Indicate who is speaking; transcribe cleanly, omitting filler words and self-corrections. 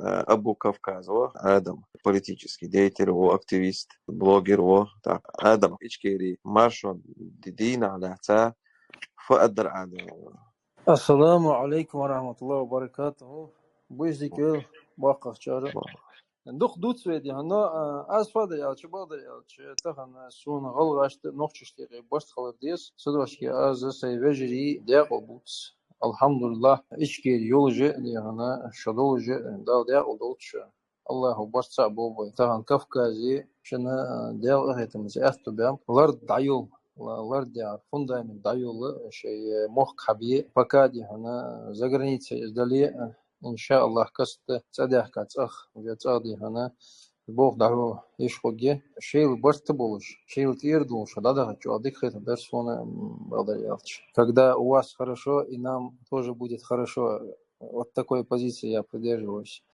Speaker 1: Абу Кавказ, Адам, политический деятель, активист, блогер, так, Адам Ичкери, Маршон, Дидина, Аляца, فأقدر عادي.
Speaker 2: السلام عليكم ورحمة الله وبركاته. بوجدك واقف شارع. دخ دوت سويدي هنا از فاده يا شباب يا تخن سون غلغشت نوخشتي بس خلف ديس سدوشكي از سيفجري ديق بوتس الحمد لله اشكي يولج اللي هنا شدولج دال ديق ودولش الله بس صعبو تخن كفكازي شنا ديق هيتمز استبام لرد دعيول لرد يا فوندامنت دعيول شيء مخ حبي فكادي هنا زغرنيتس ازدلي إن شاء الله كست صدق كاتخ وجاتادي هنا بوخ دعوة يشخوجي شيل برتبولش شيل твердулش да хочу отдыхать персона благодаряч когда у вас хорошо и нам тоже будет хорошо. Вот такой позиции я придерживаюсь.